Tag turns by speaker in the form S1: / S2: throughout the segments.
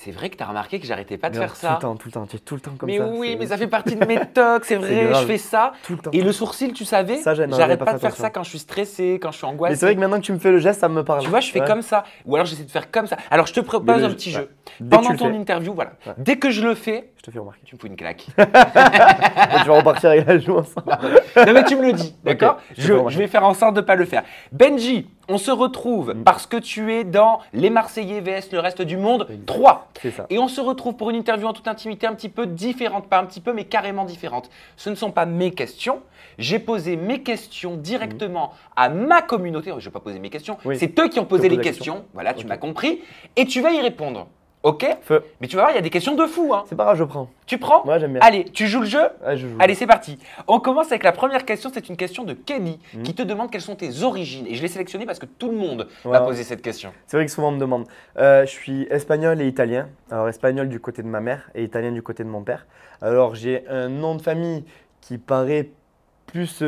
S1: C'est vrai que tu as remarqué que j'arrêtais pas de
S2: Grave,
S1: faire ça.
S2: tout le temps, tu es tout le temps comme
S1: Mais
S2: ça.
S1: oui, mais ça fait partie de mes tocs, c'est vrai,
S2: grave.
S1: je fais ça.
S2: Tout le temps.
S1: Et le sourcil, tu savais,
S2: Ça, non,
S1: j'arrête
S2: j'avais
S1: pas
S2: pas
S1: de faire
S2: fait
S1: ça quand je suis stressé, quand je suis angoissé.
S2: Mais c'est vrai que maintenant que tu me fais le geste, ça me parle.
S1: Tu vois, je fais
S2: Ouais.
S1: comme ça. Ou alors j'essaie de faire comme ça. Alors je te propose un petit jeu.
S2: Dès que tu
S1: Pendant
S2: le
S1: ton
S2: fais.
S1: interview, voilà.
S2: Ouais.
S1: Dès que je le fais,
S2: Je te fais remarquer.
S1: tu me fous une claque.
S2: Tu vas repartir avec la joue ensemble.
S1: Non mais tu me le dis, d'accord?
S2: je te fais remarquer.
S1: Je vais faire en sorte de ne pas le faire. Benji, on se retrouve parce que tu es dans Les Marseillais vs le reste du monde 3.
S2: C'est ça.
S1: Et on se retrouve pour une interview en toute intimité un petit peu différente, pas un petit peu mais carrément différente. Ce ne sont pas mes questions. J'ai posé mes questions directement à ma communauté. Je ne vais pas poser mes questions.
S2: Oui.
S1: C'est eux qui ont posé
S2: poses
S1: les
S2: la
S1: questions.
S2: question.
S1: Voilà, tu
S2: Ok.
S1: m'as compris. Et tu vas y répondre. Ok?
S2: Feu.
S1: Mais tu vas voir, il y a des questions de fou. Hein.
S2: C'est pas grave, je prends.
S1: Tu prends?
S2: Moi, j'aime bien.
S1: Allez, tu joues le jeu?
S2: Ouais, je joue.
S1: Allez, c'est parti. On commence avec la première question. C'est une question de Kenny
S2: Mhm.
S1: qui te demande quelles sont tes origines. Et je l'ai sélectionné parce que tout le monde
S2: Ouais.
S1: m'a posé cette question.
S2: C'est vrai que souvent on me demande. Je suis espagnol et italien. Alors espagnol du côté de ma mère et italien du côté de mon père. Alors j'ai un nom de famille qui paraît plus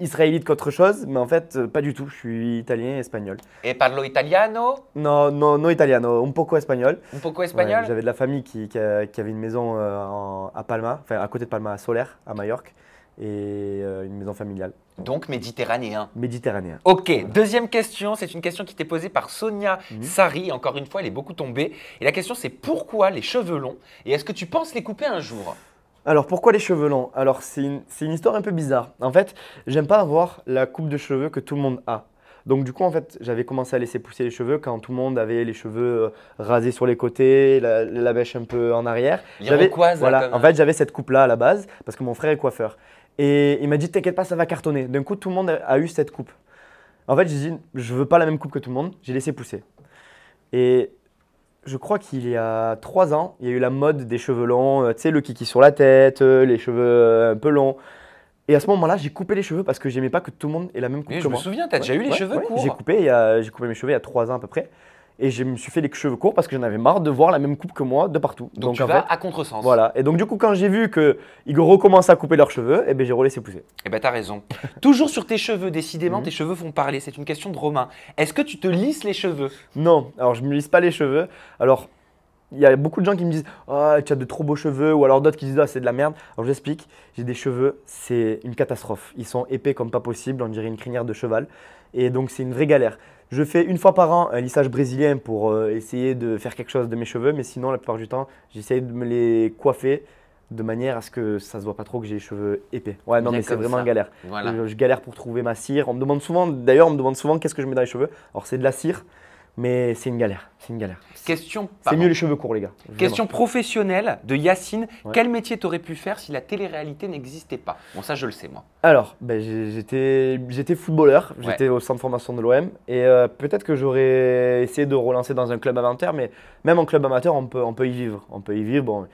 S2: israélite qu'autre chose, mais en fait pas du tout. Je suis italien et espagnol.
S1: Et parlo italiano?
S2: No italiano, un poco espagnol.
S1: Un poco
S2: Ouais,
S1: espagnol?
S2: j'avais de la famille qui avait une maison à Palma, enfin à côté de Palma, à Soler, à Majorque, et une maison familiale,
S1: Donc méditerranéen.
S2: méditerranéenne.
S1: Ok, deuxième question. C'est une question qui t'est posée par Sonia
S2: Mhm.
S1: Sari. Encore une fois, elle est beaucoup tombée. Et la question, c'est pourquoi les cheveux longs? Et est-ce que tu penses les couper un jour?
S2: Alors pourquoi les cheveux longs? Alors c'est une histoire un peu bizarre. En fait, j'aime pas avoir la coupe de cheveux que tout le monde a. Donc du coup, en fait, j'avais commencé à laisser pousser les cheveux quand tout le monde avait les cheveux rasés sur les côtés, la mèche un peu en arrière.
S1: L'Iroquoise, là,
S2: Voilà,
S1: comme-
S2: en fait, j'avais cette coupe-là à la base parce que mon frère est coiffeur. Et il m'a dit, t'inquiète pas, ça va cartonner. D'un coup, tout le monde a eu cette coupe. En fait, j'ai dit, je veux pas la même coupe que tout le monde. J'ai laissé pousser. Et je crois qu'il y a 3 ans, il y a eu la mode des cheveux longs, tu sais, le kiki sur la tête, les cheveux un peu longs. Et à ce moment-là, j'ai coupé les cheveux parce que j'aimais pas que tout le monde ait la même coupe
S1: Oui,
S2: que
S1: je me
S2: moi.
S1: souviens, tu as déjà eu les cheveux courts.
S2: J'ai coupé mes cheveux il y a 3 ans à peu près. Et je me suis fait les cheveux courts parce que j'en avais marre de voir la même coupe que moi de partout.
S1: Donc tu
S2: en
S1: vas
S2: fait,
S1: à contresens.
S2: voilà. Et donc du coup, quand j'ai vu qu'ils recommençaient à couper leurs cheveux, eh ben, j'ai relaissé pousser.
S1: Eh ben, t'as raison. Toujours sur tes cheveux, décidément,
S2: Mhm.
S1: tes cheveux font parler. C'est une question de Romain. Est-ce que tu te lisses les cheveux?
S2: Non, alors je me lisse pas les cheveux. Alors, il y a beaucoup de gens qui me disent « Ah, tu as de trop beaux cheveux » ou alors d'autres qui disent « Ah, c'est de la merde ». Alors j'explique, j'ai des cheveux, c'est une catastrophe. Ils sont épais comme pas possible, on dirait une crinière de cheval. Et donc c'est une vraie galère. Je fais une fois par an un lissage brésilien pour essayer de faire quelque chose de mes cheveux, mais sinon la plupart du temps, j'essaye de me les coiffer de manière à ce que ça se voit pas trop que j'ai les cheveux épais. Ouais, non,
S1: Bien
S2: mais c'est
S1: comme
S2: vraiment
S1: ça.
S2: galère.
S1: Voilà.
S2: Je galère pour trouver ma cire. On me demande souvent, d'ailleurs, on me demande souvent qu'est-ce que je mets dans les cheveux. Alors c'est de la cire, mais c'est une galère. C'est une galère.
S1: Question,
S2: C'est
S1: pardon.
S2: mieux les cheveux courts, les gars. Vraiment.
S1: Question professionnelle de Yacine.
S2: Ouais.
S1: Quel métier t'aurais pu faire si la télé-réalité n'existait pas? Bon, ça, je le sais, moi.
S2: Alors, ben, j'étais footballeur,
S1: Ouais.
S2: j'étais au centre de formation de l'OM et peut-être que j'aurais essayé de relancer dans un club amateur, mais même en club amateur, on peut y vivre. On peut y vivre, bon,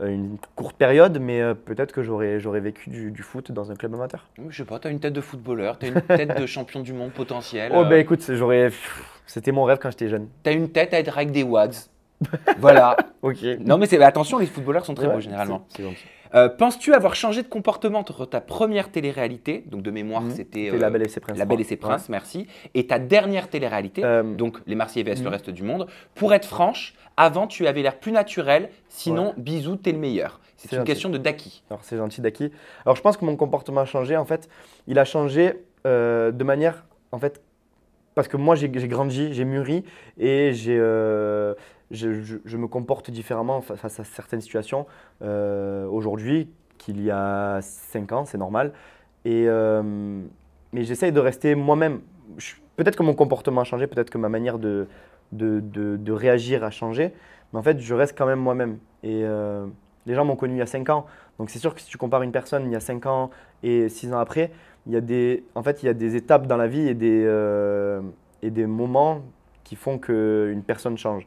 S2: une courte période, mais peut-être que j'aurais vécu du foot dans un club amateur.
S1: Je sais pas, t'as une tête de footballeur, t'as une tête de champion du monde potentiel.
S2: Oh, ben écoute, c'était mon rêve quand j'étais jeune.
S1: T'as une tête à être avec des wads. Voilà.
S2: Ok.
S1: Non, mais attention, les footballeurs sont très
S2: Ouais,
S1: beaux généralement.
S2: c'est gentil.
S1: Penses-tu avoir changé de comportement entre ta première télé-réalité, donc de mémoire,
S2: Mhm.
S1: c'était
S2: C'était La Belle et ses Princes.
S1: La Belle et ses Princes, merci, et ta dernière télé-réalité,
S2: Euh,
S1: donc Les Marseillais vs le
S2: mhm.
S1: reste du monde. Pour être franche, avant, tu avais l'air plus naturel, sinon, bisous, t'es le meilleur. C'est
S2: C'est
S1: une
S2: gentil.
S1: question de Daki.
S2: Alors c'est gentil Daki. Alors je pense que mon comportement a changé en fait. Il a changé de manière en fait parce que moi j'ai grandi, j'ai mûri et je me comporte différemment face à certaines situations aujourd'hui qu'il y a 5 ans, c'est normal. Et mais j'essaye de rester moi-même. Peut-être que mon comportement a changé, peut-être que ma manière de réagir a changé, mais en fait je reste quand même moi-même. Et les gens m'ont connu il y a 5 ans, donc c'est sûr que si tu compares une personne il y a 5 ans et 6 ans après, il y a des étapes dans la vie et des moments qui font qu'une personne change.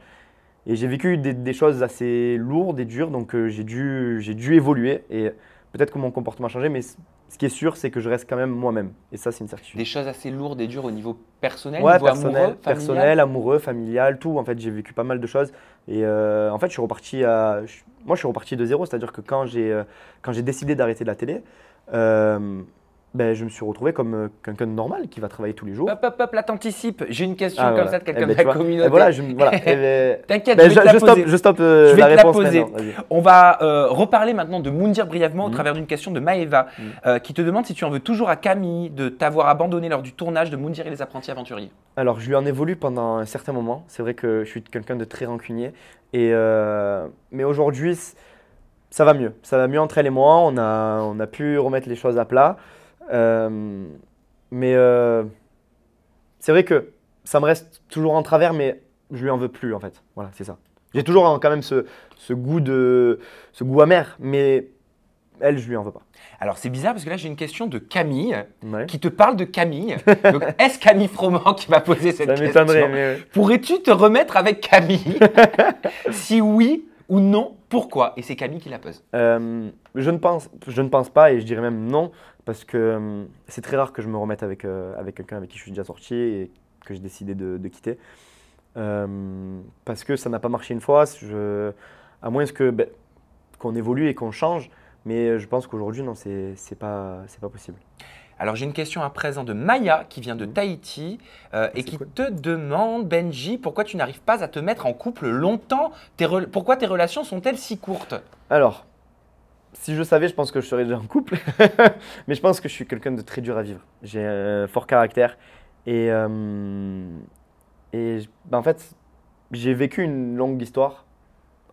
S2: Et j'ai vécu des choses assez lourdes et dures, donc j'ai dû évoluer et peut-être que mon comportement a changé, mais ce qui est sûr, c'est que je reste quand même moi-même. Et ça, c'est une certitude.
S1: Des choses assez lourdes et dures au niveau personnel,
S2: Ouais,
S1: niveau
S2: personnel,
S1: amoureux, familial.
S2: personnel, amoureux, familial, tout. En fait, j'ai vécu pas mal de choses. Et en fait, je suis reparti de zéro. C'est-à-dire que quand j'ai décidé d'arrêter la télé, ben, je me suis retrouvé comme quelqu'un de normal qui va travailler tous les jours.
S1: Hop, là t'anticipes. J'ai une question
S2: Ah,
S1: comme
S2: voilà.
S1: ça de quelqu'un
S2: ben,
S1: de la
S2: tu vois.
S1: communauté.
S2: Et voilà, voilà.
S1: T'inquiète,
S2: Ben,
S1: je vais te la poser.
S2: je stoppe
S1: Je vais
S2: la
S1: te la
S2: réponse
S1: poser.
S2: maintenant. Vas-y.
S1: On va reparler maintenant de Moundir brièvement au travers d'une question de Maëva
S2: Mm.
S1: qui te demande si tu en veux toujours à Camille de t'avoir abandonné lors du tournage de Moundir et les apprentis aventuriers.
S2: Alors, je lui en ai voulu pendant un certain moment. C'est vrai que je suis quelqu'un de très rancunier. Mais aujourd'hui, ça va mieux. Ça va mieux entre elle et moi. On a pu remettre les choses à plat. Mais c'est vrai que ça me reste toujours en travers, mais je lui en veux plus en fait. Voilà, c'est ça. J'ai toujours quand même ce goût amer, mais elle, je lui en veux pas.
S1: Alors c'est bizarre parce que là j'ai une question de Camille
S2: Ouais.
S1: qui te parle de Camille. Donc est-ce Camille Froment qui va poser cette
S2: Ça
S1: question?
S2: m'étonnerait, mais ouais.
S1: Pourrais-tu te remettre avec Camille? Si oui ou non, pourquoi? Et c'est Camille qui la pose.
S2: Je ne pense pas et je dirais même non parce que c'est très rare que je me remette avec quelqu'un avec qui je suis déjà sorti et que j'ai décidé de quitter. Parce que ça n'a pas marché une fois, à moins qu'on évolue et qu'on change, mais je pense qu'aujourd'hui, non, c'est pas possible.
S1: Alors j'ai une question à présent de Maya qui vient de Tahiti et qui
S2: cool.
S1: te demande, Benji, pourquoi tu n'arrives pas à te mettre en couple longtemps? Pourquoi tes relations sont-elles si courtes?
S2: Alors, si je savais, je pense que je serais déjà en couple, mais je pense que je suis quelqu'un de très dur à vivre. J'ai un fort caractère et en fait, j'ai vécu une longue histoire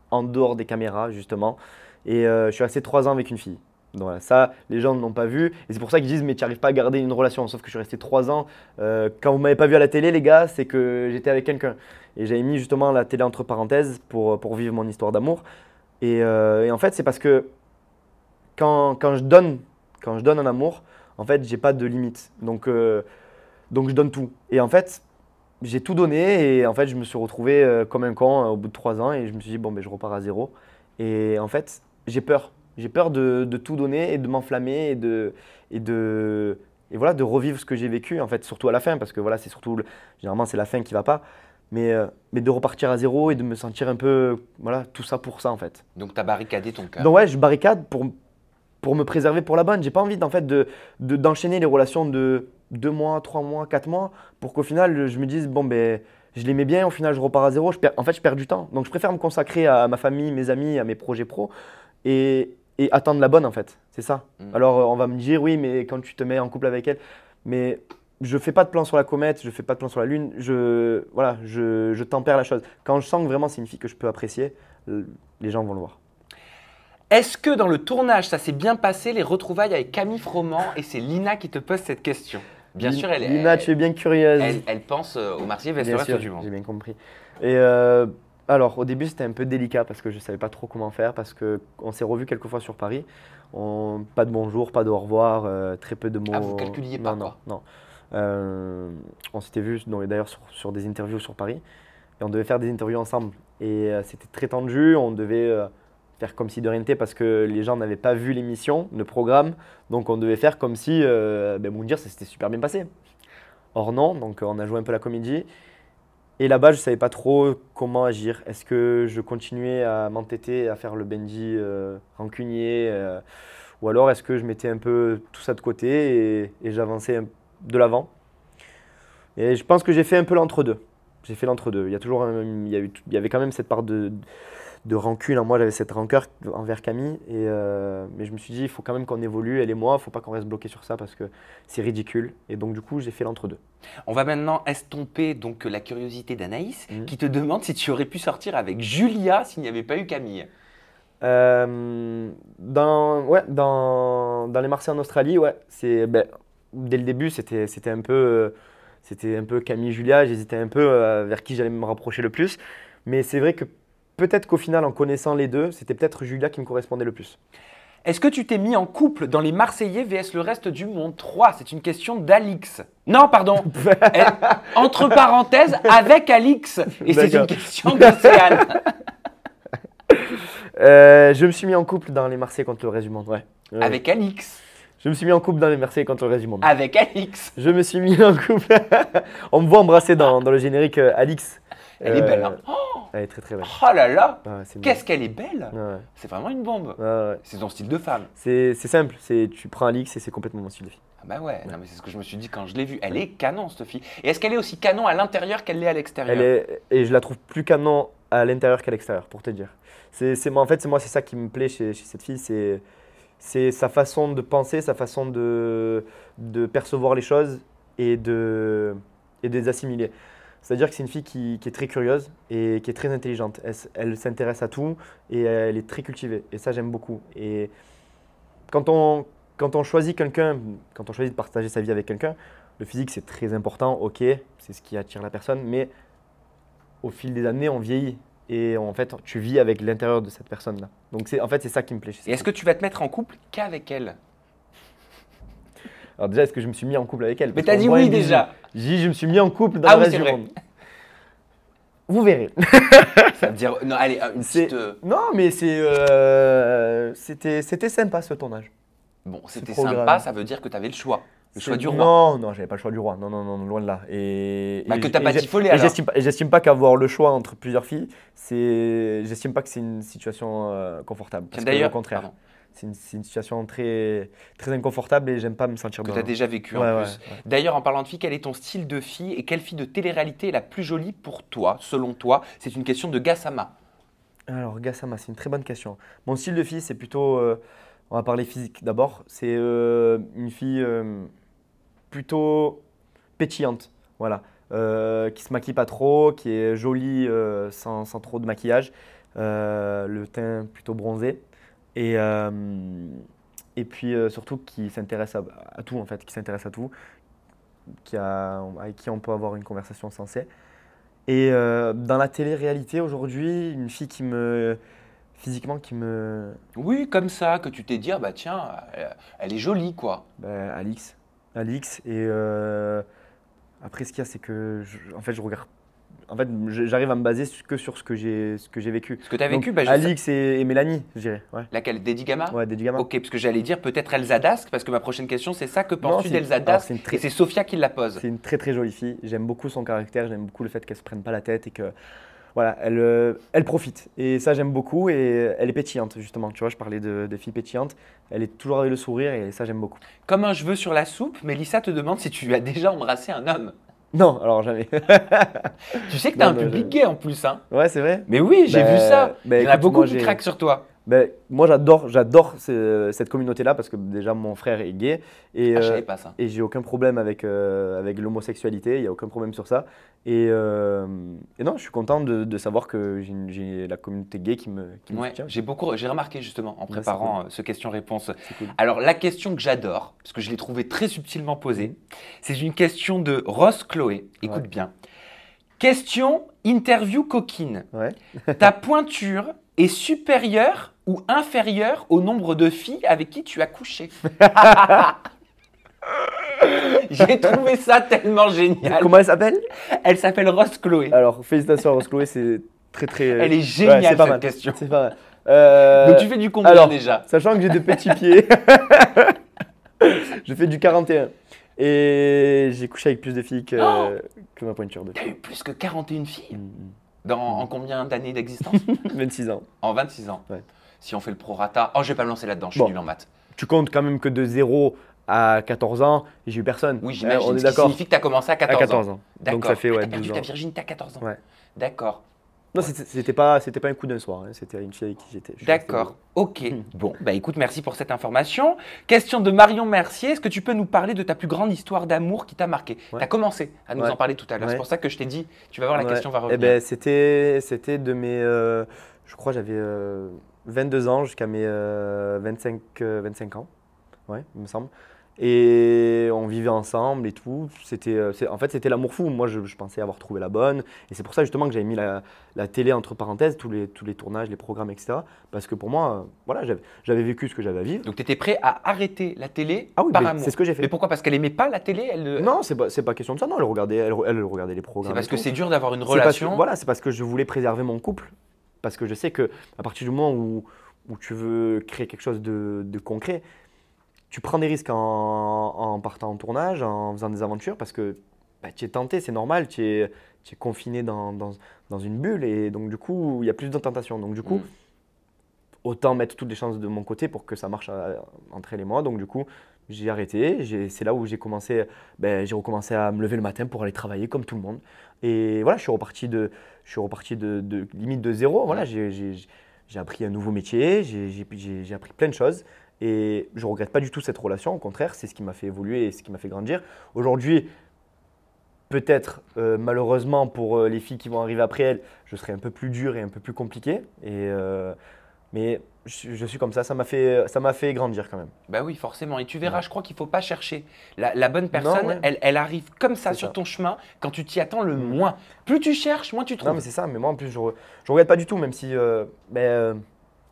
S2: en dehors des caméras, justement. Et je suis resté 3 ans avec une fille. Donc voilà, ça, les gens ne l'ont pas vu. Et c'est pour ça qu'ils disent, mais tu n'arrives pas à garder une relation. Sauf que je suis resté 3 ans. Quand vous ne m'avez pas vu à la télé, les gars, c'est que j'étais avec quelqu'un. Et j'avais mis justement la télé entre parenthèses pour vivre mon histoire d'amour. Et en fait, c'est parce que quand je donne un amour, en fait, j'ai pas de limite. Donc je donne tout. Et en fait, j'ai tout donné et en fait, je me suis retrouvé comme un con au bout de 3 ans et je me suis dit, bon, ben, je repars à zéro. Et en fait, j'ai peur. J'ai peur de tout donner et de m'enflammer et voilà, de revivre ce que j'ai vécu, en fait, surtout à la fin, parce que voilà, c'est surtout, généralement, c'est la fin qui va pas. Mais de repartir à zéro et de me sentir un peu, voilà, tout ça pour ça, en fait.
S1: Donc tu as barricadé ton cœur.
S2: Donc ouais, je barricade pour me préserver pour la bonne. J'ai pas envie en fait d'enchaîner les relations de 2 mois, 3 mois, 4 mois pour qu'au final je me dise bon ben je l'aimais bien, au final je repars à zéro, en fait je perds du temps. Donc je préfère me consacrer à ma famille, mes amis, à mes projets pro et attendre la bonne en fait, c'est ça. Alors on va me dire oui mais quand tu te mets en couple avec elle, mais je fais pas de plan sur la comète, je fais pas de plan sur la lune, je tempère la chose. Quand je sens que vraiment c'est une fille que je peux apprécier, les gens vont le voir.
S1: Est-ce que dans le tournage, ça s'est bien passé, les retrouvailles avec Camille Froment? Et c'est Lina qui te pose cette question. Bien sûr,
S2: Lina, tu es bien curieuse.
S1: Elle pense au Marseillais vs le
S2: Bien
S1: reste
S2: sûr,
S1: du monde.
S2: j'ai bien compris. Et alors, au début, c'était un peu délicat parce que je ne savais pas trop comment faire, parce qu'on s'est revus quelques fois sur Paris. Pas de bonjour, pas de au revoir, très peu de mots.
S1: Ah, vous calculiez pas quoi?
S2: Non. On s'était vus d'ailleurs sur des interviews sur Paris et on devait faire des interviews ensemble. Et c'était très tendu, on devait faire comme si de rien n'était parce que les gens n'avaient pas vu l'émission, le programme. Donc on devait faire comme si Moundir, ça s'était super bien passé. Or non, donc on a joué un peu la comédie. Et là-bas, je ne savais pas trop comment agir. Est-ce que je continuais à m'entêter, à faire le Benji rancunier ou alors est-ce que je mettais un peu tout ça de côté et j'avançais de l'avant. Et je pense que j'ai fait un peu l'entre-deux. J'ai fait l'entre-deux. Il y avait quand même cette part de rancune en moi, j'avais cette rancœur envers Camille, mais je me suis dit il faut quand même qu'on évolue, elle et moi, il ne faut pas qu'on reste bloqué sur ça parce que c'est ridicule. Et donc du coup, j'ai fait l'entre-deux.
S1: On va maintenant estomper donc la curiosité d'Anaïs qui te demande si tu aurais pu sortir avec Julia s'il n'y avait pas eu Camille.
S2: Dans les Marseillais en Australie, ouais, dès le début, c'était un peu Camille Julia, j'hésitais un peu vers qui j'allais me rapprocher le plus, mais c'est vrai que peut-être qu'au final, en connaissant les deux, c'était peut-être Julia qui me correspondait le plus.
S1: Est-ce que tu t'es mis en couple dans les Marseillais vs le reste du monde 3? C'est une question d'Alix. Non, pardon. Entre parenthèses, avec Alix. Et c'est une question d'Océane.
S2: Je me suis mis en couple dans les Marseillais contre le reste du monde, ouais.
S1: Avec Alix.
S2: Je me suis mis en couple dans les Marseillais contre le reste du monde.
S1: Avec Alix.
S2: Je me suis mis en couple. On me voit embrasser dans le générique Alix.
S1: Elle est belle, hein? Oh,
S2: Elle est très très belle.
S1: Oh là là,
S2: Ouais, c'est
S1: qu'est-ce qu'elle est belle.
S2: ouais.
S1: C'est vraiment une bombe.
S2: Ouais.
S1: C'est ton style de femme.
S2: C'est simple, tu prends Alix et c'est complètement mon style de fille.
S1: Ah bah ouais, non mais c'est ce que je me suis dit quand je l'ai vue. Elle est canon cette fille. Et est-ce qu'elle est aussi canon à l'intérieur qu'elle l'est à l'extérieur?
S2: Et je la trouve plus canon à l'intérieur qu'à l'extérieur, pour te dire. En fait, c'est ça qui me plaît chez cette fille, c'est sa façon de penser, sa façon de percevoir les choses et de les assimiler. C'est-à-dire que c'est une fille qui est très curieuse et qui est très intelligente. Elle s'intéresse à tout et elle est très cultivée. Et ça, j'aime beaucoup. Et quand on choisit quelqu'un, quand on choisit de partager sa vie avec quelqu'un, le physique, c'est très important, ok, c'est ce qui attire la personne, mais au fil des années, on vieillit. Et en fait, tu vis avec l'intérieur de cette personne-là. Donc, en fait, c'est ça qui me plaît chez cette
S1: Et est-ce que tu vas te mettre en couple qu'avec elle?
S2: Alors déjà, est-ce que je me suis mis en couple avec elle?
S1: Mais t'as dit oui déjà.
S2: J'ai dit, je me suis mis en couple dans
S1: Ah
S2: le
S1: oui,
S2: reste
S1: c'est
S2: du
S1: vrai.
S2: monde. Vous verrez.
S1: Ça veut dire. Non, allez, une petite.
S2: Non, mais c'était sympa ce tournage.
S1: Bon, c'était
S2: programme.
S1: sympa, ça veut dire que tu avais le choix. Le choix du roi.
S2: Non, j'avais pas le choix du roi. Non, loin de là.
S1: Bah, que t'as pas tifolé alors.
S2: J'estime pas qu'avoir le choix entre plusieurs filles, j'estime pas que c'est une situation confortable. Parce que,
S1: D'ailleurs,
S2: au contraire,
S1: pardon,
S2: c'est une situation très, très inconfortable et j'aime pas me sentir
S1: que
S2: bien.
S1: tu as déjà vécu en
S2: Ouais,
S1: plus.
S2: ouais.
S1: D'ailleurs, en parlant de fille, quel est ton style de fille et quelle fille de télé-réalité est la plus jolie pour toi, selon toi? C'est une question de Gassama.
S2: Alors, Gassama, c'est une très bonne question. Mon style de fille, c'est plutôt, on va parler physique d'abord, c'est une fille plutôt pétillante, voilà, qui se maquille pas trop, qui est jolie sans trop de maquillage, le teint plutôt bronzé et puis surtout qui s'intéresse à tout en fait, qui s'intéresse à tout, avec qui on peut avoir une conversation sensée. Et dans la télé-réalité aujourd'hui, une fille physiquement qui me…
S1: Oui, comme ça, que tu t'es dit, ah bah tiens, elle est jolie quoi.
S2: Ben, Alix. Et après, ce qu'il y a, c'est que en fait, je regarde. En fait, j'arrive à me baser que sur ce que j'ai vécu.
S1: Ce que tu as
S2: Donc,
S1: vécu, bah,
S2: Alix et Mélanie, je dirais. Ouais,
S1: laquelle? Daddy Gama?
S2: ouais, des gamins.
S1: Ok, parce que j'allais dire peut-être Elsa Dask, parce que ma prochaine question c'est ça, que
S2: Non,
S1: penses-tu d'Elsa
S2: alors,
S1: Dask?
S2: c'est une très-
S1: Et c'est Sophia qui la pose.
S2: C'est une très très jolie fille. J'aime beaucoup son caractère. J'aime beaucoup le fait qu'elle se prenne pas la tête et que voilà, elle profite. Et ça, j'aime beaucoup. Et elle est pétillante justement. Tu vois, je parlais de filles pétillantes. Elle est toujours avec le sourire et ça, j'aime beaucoup.
S1: Comme un cheveu sur la soupe, Mélissa te demande si tu as déjà embrassé un homme.
S2: Non, alors jamais.
S1: Tu sais que tu as
S2: Non,
S1: un
S2: non,
S1: public gay en plus, hein?
S2: Ouais, c'est vrai.
S1: Mais oui, j'ai vu ça.
S2: Ben,
S1: Il y en a
S2: écoute,
S1: beaucoup
S2: moi,
S1: qui craquent sur toi.
S2: Ben, moi, j'adore cette communauté-là parce que déjà, mon frère est gay et,
S1: Ah, je savais pas ça.
S2: et j'ai aucun problème avec l'homosexualité, il n'y a aucun problème sur ça. Et non, je suis content de savoir que j'ai la communauté gay qui me
S1: Ouais,
S2: soutient.
S1: j'ai remarqué justement en
S2: Ouais,
S1: préparant ce question-réponse.
S2: C'est cool.
S1: Alors la question que j'adore, parce que je l'ai trouvée très subtilement posée,
S2: Mhm.
S1: c'est une question de Rose Chloé. Écoute
S2: Ouais.
S1: bien. Question interview coquine.
S2: Ouais.
S1: Ta pointure est supérieure ou inférieure au nombre de filles avec qui tu as couché? J'ai trouvé ça tellement génial.
S2: Comment elle s'appelle?
S1: Elle s'appelle Rose Chloé.
S2: Alors, félicitations à Rose Chloé, c'est très très.
S1: Elle est géniale
S2: c'est pas
S1: cette
S2: mal.
S1: question.
S2: C'est pas mal.
S1: Donc tu fais du combien
S2: alors,
S1: déjà?
S2: Sachant que j'ai de petits pieds, je fais du 41. Et j'ai couché avec plus de filles
S1: Oh
S2: que ma pointure de
S1: T'as eu plus que 41 filles?
S2: Mm,
S1: En combien d'années d'existence?
S2: 26 ans.
S1: En 26 ans.
S2: Ouais.
S1: Si on fait le prorata. Oh, je vais pas me lancer là-dedans, je suis
S2: Bon.
S1: nul en maths.
S2: Tu comptes quand même que de 0 à 14 ans, j'ai eu personne.
S1: Oui, j'imagine.
S2: On est
S1: Ce qui
S2: d'accord.
S1: signifie que tu as commencé à
S2: À
S1: 14
S2: 14
S1: ans.
S2: ans.
S1: D'accord.
S2: Donc ça fait
S1: Ah,
S2: ouais,
S1: t'as perdu
S2: 12
S1: ta
S2: ans.
S1: virginité à 14 ans.
S2: Ouais.
S1: D'accord.
S2: Non, c'était pas un coup d'un soir. Hein. C'était une fille avec qui j'étais. Je suis resté
S1: D'accord. Ok. Bon, bah écoute, merci pour cette information. Question de Marion Mercier. Est-ce que tu peux nous parler de ta plus grande histoire d'amour qui t'a marqué?
S2: Ouais.
S1: Tu as commencé à nous
S2: Ouais.
S1: en parler tout à l'heure.
S2: Ouais.
S1: C'est pour ça que je t'ai dit, tu vas voir, la
S2: Ouais.
S1: question va
S2: Eh
S1: revenir.
S2: ben, c'était de mes. Je crois que j'avais 22 ans jusqu'à mes 25 ans. Ouais, il me semble. Et on vivait ensemble et tout. En fait, c'était l'amour fou. Moi, je pensais avoir trouvé la bonne. Et c'est pour ça justement que j'avais mis la télé entre parenthèses, tous les tournages, les programmes, etc. Parce que pour moi, voilà, j'avais vécu ce que j'avais à vivre.
S1: Donc tu étais prêt à arrêter la télé
S2: Ah oui,
S1: par
S2: mais
S1: amour.
S2: c'est ce que j'ai fait.
S1: Mais pourquoi? Parce qu'elle aimait pas la télé?
S2: Non, c'est pas question de ça. Non, elle regardait les programmes.
S1: C'est parce
S2: et
S1: que
S2: tout.
S1: c'est dur d'avoir une
S2: C'est parce que-
S1: relation.
S2: voilà, c'est parce que je voulais préserver mon couple. Parce que je sais que à partir du moment où tu veux créer quelque chose de concret, tu prends des risques en partant en tournage, en faisant des aventures, parce que bah, tu es tenté, c'est normal, tu es confiné dans une bulle et donc du coup, il y a plus de tentation. Donc du coup, autant mettre toutes les chances de mon côté pour que ça marche entre elle et moi. Donc du coup, j'ai arrêté. C'est là où j'ai recommencé à me lever le matin pour aller travailler comme tout le monde. Et voilà, je suis reparti de limite de zéro. Voilà, j'ai appris un nouveau métier, j'ai appris plein de choses. Et je ne regrette pas du tout cette relation. Au contraire, c'est ce qui m'a fait évoluer et ce qui m'a fait grandir. Aujourd'hui, peut-être, malheureusement pour les filles qui vont arriver après elle, je serai un peu plus dur et un peu plus compliqué. Mais je suis comme ça m'a fait grandir quand même.
S1: Bah oui, forcément. Et tu verras, je crois qu'il ne faut pas chercher. La bonne personne,
S2: ouais.
S1: elle arrive comme ça
S2: C'est
S1: sur
S2: ça.
S1: ton chemin quand tu t'y attends le moins. Plus tu cherches, moins tu
S2: Non,
S1: trouves.
S2: mais c'est ça. Mais moi, en plus, je regrette pas du tout, même si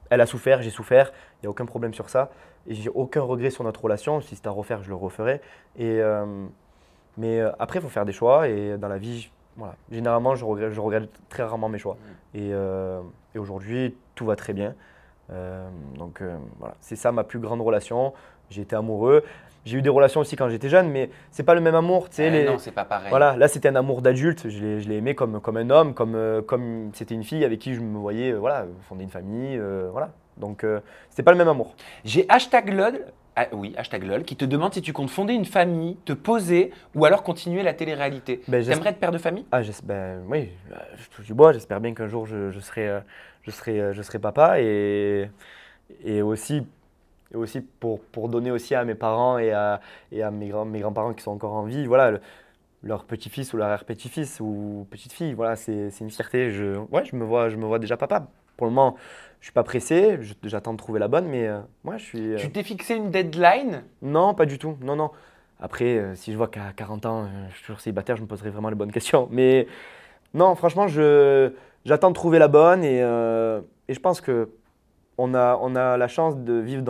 S2: elle a souffert, j'ai souffert. Il n'y a aucun problème sur ça. Et j'ai aucun regret sur notre relation. Si c'était à refaire, je le referai. Mais après, il faut faire des choix. Et dans la vie, voilà. Généralement, je regrette très rarement mes choix. Et aujourd'hui, tout va très bien. Voilà, c'est ça ma plus grande relation. J'ai été amoureux. J'ai eu des relations aussi quand j'étais jeune, mais c'est pas le même amour. Tu sais,
S1: Non, c'est pas pareil.
S2: voilà, là c'était un amour d'adulte. Je l'ai aimé comme un homme, comme c'était une fille avec qui je me voyais, voilà, fonder une famille, voilà. Donc c'était pas le même amour.
S1: J'ai #LOL, #LOL, qui te demande si tu comptes fonder une famille, te poser ou alors continuer la télé-réalité. T'aimerais être père de famille?
S2: Oui, je touche du bois. J'espère bien qu'un jour je serai papa et aussi pour donner aussi à mes parents et à mes grands-parents qui sont encore en vie, voilà, leur petit-fils ou leur petit-fils ou petite-fille, voilà, c'est une fierté. Je me vois déjà papa. Pour le moment, je suis pas pressé, j'attends de trouver la bonne, mais moi je suis.
S1: Tu t'es fixé une deadline?
S2: Non, pas du tout. Non, non. Après, si je vois qu'à 40 ans, je suis toujours célibataire, je me poserai vraiment les bonnes questions. Mais non, franchement, j'attends de trouver la bonne et je pense que on a la chance de vivre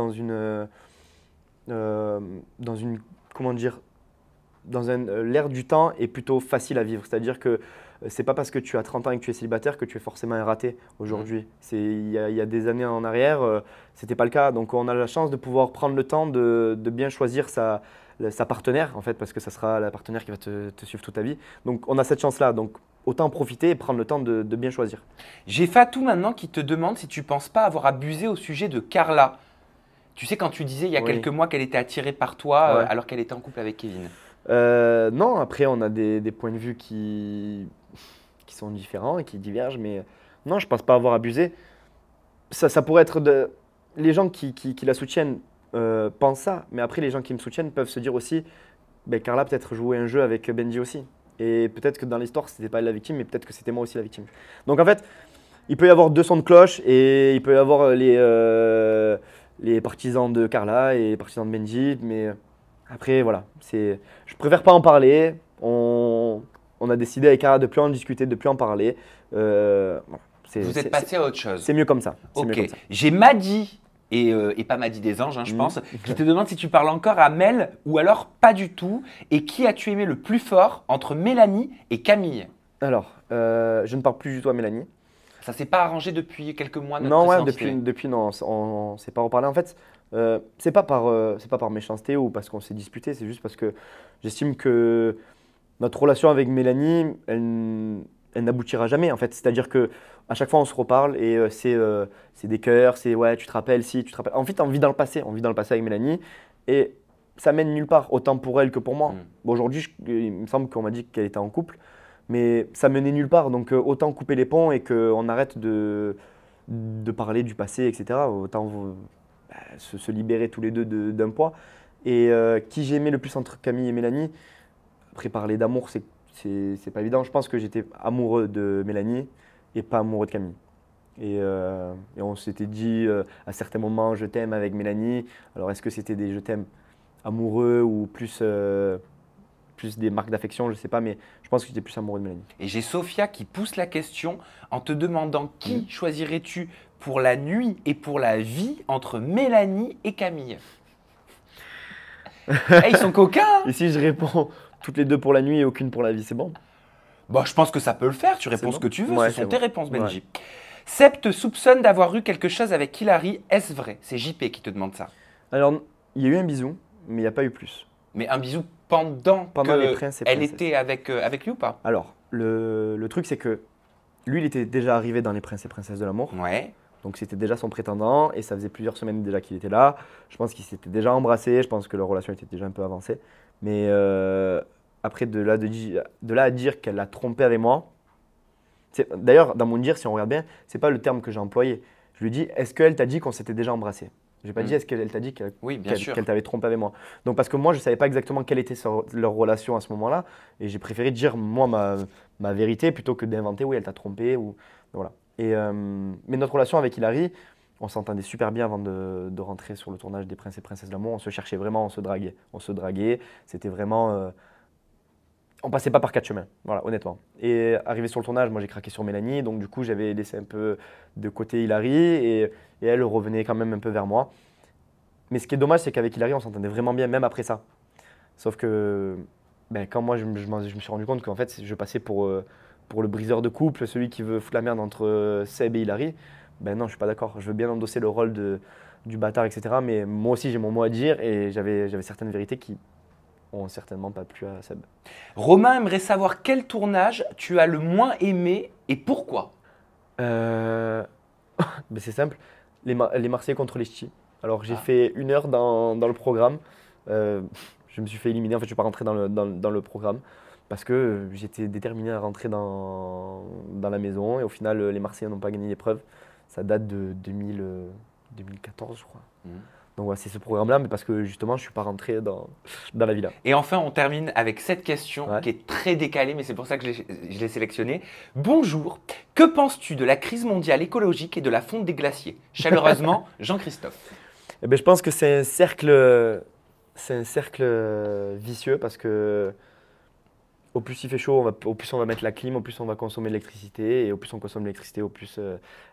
S2: comment dire, l'ère du temps est plutôt facile à vivre. C'est-à-dire que c'est pas parce que tu as 30 ans et que tu es célibataire que tu es forcément un raté aujourd'hui. Il y a des années en arrière, c'était pas le cas. Donc on a la chance de pouvoir prendre le temps de bien choisir sa partenaire, en fait, parce que ça sera la partenaire qui va te suivre toute ta vie. Donc on a cette chance-là. Donc autant en profiter et prendre le temps de bien choisir.
S1: J'ai Fatou maintenant qui te demande si tu penses pas avoir abusé au sujet de Carla. Tu sais, quand tu disais il y a quelques mois qu'elle était attirée par toi
S2: Ouais.
S1: alors qu'elle était en couple avec Kevin.
S2: Non, après on a des points de vue qui sont différents et qui divergent, mais non, je pense pas avoir abusé. Ça pourrait être les gens qui la soutiennent pensent ça, mais après les gens qui me soutiennent peuvent se dire aussi, Carla peut-être jouait un jeu avec Benji aussi. Et peut-être que dans l'histoire, c'était pas elle la victime, mais peut-être que c'était moi aussi la victime. Donc en fait, il peut y avoir deux sons de cloche et il peut y avoir les partisans de Carla et les partisans de Benji, mais après voilà, je préfère pas en parler. On a décidé avec Carla de plus en discuter, de plus en parler. Voilà.
S1: Vous êtes passé à autre chose.
S2: C'est mieux comme ça.
S1: Ok. J'ai Madi et pas Madi des Anges, je pense, qui te demande si tu parles encore à Mel ou alors pas du tout. Et qui as-tu aimé le plus fort entre Mélanie et Camille?
S2: Alors, je ne parle plus du tout à Mélanie.
S1: Ça s'est pas arrangé depuis quelques mois?
S2: Non, ouais, depuis non, on s'est pas reparlé. En fait, c'est pas par méchanceté ou parce qu'on s'est disputé, c'est juste parce que j'estime que notre relation avec Mélanie, elle n'aboutira jamais en fait. C'est-à-dire que à chaque fois on se reparle et c'est des cœurs, c'est ouais, tu te rappelles, si tu te rappelles. En fait, on vit dans le passé avec Mélanie et ça mène nulle part, autant pour elle que pour moi. Bon, aujourd'hui, il me semble qu'on m'a dit qu'elle était en couple, mais ça menait nulle part. Donc autant couper les ponts et qu'on arrête de parler du passé, etc. Autant se libérer tous les deux d'un poids. Et qui j'ai aimé le plus entre Camille et Mélanie, après parler d'amour, c'est pas évident. Je pense que j'étais amoureux de Mélanie et pas amoureux de Camille. Et on s'était dit à certains moments je t'aime avec Mélanie. Alors est-ce que c'était des je t'aime amoureux ou plus des marques d'affection, je sais pas, mais je pense que j'étais plus amoureux de Mélanie.
S1: Et j'ai Sophia qui pousse la question en te demandant qui choisirais-tu pour la nuit et pour la vie entre Mélanie et Camille? Ils sont coquins, hein.
S2: Et si je réponds toutes les deux pour la nuit et aucune pour la vie, c'est bon?
S1: Bah, je pense que ça peut le faire, tu réponds
S2: bon
S1: ce que tu veux,
S2: Ouais,
S1: ce sont
S2: c'est
S1: tes
S2: bon.
S1: réponses, Benji.
S2: Ouais.
S1: Seb te soupçonne d'avoir eu quelque chose avec Hilary, est-ce vrai? C'est JP qui te demande ça.
S2: Alors, il y a eu un bisou, mais il n'y a pas eu plus.
S1: Mais un bisou pendant
S2: Pendant
S1: que
S2: les princes et
S1: elle
S2: princesses.
S1: était avec lui ou pas?
S2: Alors, le truc, c'est que lui, il était déjà arrivé dans les Princes et Princesses de l'amour.
S1: Ouais.
S2: Donc c'était déjà son prétendant et ça faisait plusieurs semaines déjà qu'il était là. Je pense qu'ils s'étaient déjà embrassés, je pense que leur relation était déjà un peu avancée. Mais après, de là à dire qu'elle l'a trompé avec moi, d'ailleurs, dans mon dire, si on regarde bien, c'est pas le terme que j'ai employé. Je lui dis, est-ce qu'elle t'a dit qu'on s'était déjà embrassé? Je n'ai pas dit, est-ce qu'elle t'a dit
S1: Oui, bien sûr.
S2: qu'elle t'avait trompé avec moi? Donc parce que moi, je ne savais pas exactement quelle était leur relation à ce moment-là. Et j'ai préféré dire, moi, ma vérité plutôt que d'inventer, oui, elle t'a trompé. Voilà. Mais notre relation avec Hilary, on s'entendait super bien avant de rentrer sur le tournage des Princes et Princesses de l'amour. On se cherchait vraiment, on se draguait. C'était vraiment… on passait pas par quatre chemins, voilà, honnêtement. Et arrivé sur le tournage, moi j'ai craqué sur Mélanie, donc du coup j'avais laissé un peu de côté Hilary et elle revenait quand même un peu vers moi. Mais ce qui est dommage, c'est qu'avec Hilary, on s'entendait vraiment bien, même après ça. Sauf que quand moi je me suis rendu compte qu'en fait je passais pour le briseur de couple, celui qui veut foutre la merde entre Seb et Hilary, non, je suis pas d'accord. Je veux bien endosser le rôle du bâtard, etc. Mais moi aussi j'ai mon mot à dire et j'avais certaines vérités qui ont certainement pas plu à Seb.
S1: Romain aimerait savoir quel tournage tu as le moins aimé et pourquoi.
S2: C'est simple, les Marseillais contre les Ch'tis. Alors j'ai fait 1 heure dans le programme. Je me suis fait éliminer, en fait je ne suis pas rentré dans le programme parce que j'étais déterminé à rentrer dans la maison et au final les Marseillais n'ont pas gagné l'épreuve. Ça date de 2014 je crois. Donc voilà, c'est ce programme-là, mais parce que justement, je ne suis pas rentré dans la villa.
S1: Et enfin, on termine avec cette question qui est très décalée, mais c'est pour ça que je l'ai sélectionnée. Bonjour, que penses-tu de la crise mondiale écologique et de la fonte des glaciers? Chaleureusement, Jean-Christophe.
S2: Je pense que c'est un cercle vicieux parce que au plus il fait chaud, au plus on va mettre la clim, au plus on va consommer de l'électricité. Et au plus on consomme de l'électricité, au plus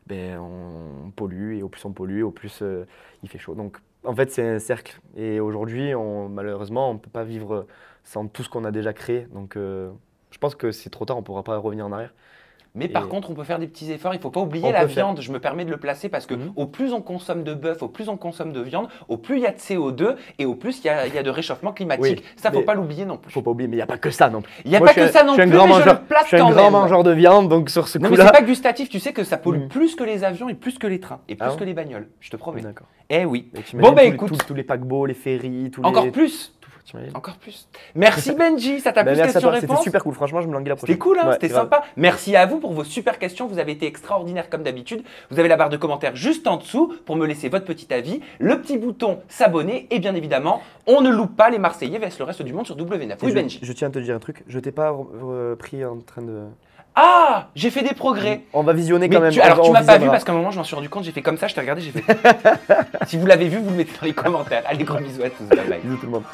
S2: on pollue. Et au plus on pollue, au plus il fait chaud. Donc en fait, c'est un cercle. Et aujourd'hui, malheureusement, on ne peut pas vivre sans tout ce qu'on a déjà créé. Donc je pense que c'est trop tard, on ne pourra pas revenir en arrière.
S1: Mais par contre, on peut faire des petits efforts. Il ne faut pas oublier la viande. Je me permets de le placer parce que au plus on consomme de bœuf, au plus on consomme de viande, au plus il y a de CO2 et au plus il y a de réchauffement climatique. Ça, il ne faut pas l'oublier non plus.
S2: Il ne faut pas oublier, mais il n'y a pas que ça non plus.
S1: Il n'y a pas que ça non plus, mais je le place quand même.
S2: Je suis un grand mangeur de viande, donc sur ce coup-là…
S1: Non, mais c'est pas gustatif. Tu sais que ça pollue plus que les avions et plus que les trains et plus que les bagnoles. Je te promets.
S2: D'accord.
S1: Eh oui.
S2: Bon, écoute. Tous les paquebots, les ferries,
S1: Encore plus. Encore plus. Merci Benji, ça t'a plu cette question-réponse?
S2: C'était super cool, franchement, je me languis la prochaine.
S1: C'était cool, hein, c'était sympa. Merci à vous pour vos super questions, vous avez été extraordinaires comme d'habitude. Vous avez la barre de commentaires juste en dessous pour me laisser votre petit avis, le petit bouton s'abonner et bien évidemment, on ne loupe pas les Marseillais vs le reste du monde sur W9. Oui Benji.
S2: Je tiens à te dire un truc, je t'ai pas pris en train de…
S1: Ah, j'ai fait des progrès.
S2: On va visionner quand même.
S1: Alors tu m'as pas vu parce qu'à un moment je m'en suis rendu compte, j'ai fait comme ça, je t'ai regardé, j'ai fait… Si vous l'avez vu, vous le mettez dans les commentaires. Allez, gros bisous à tous, bye bye.
S2: Bisous tout le monde.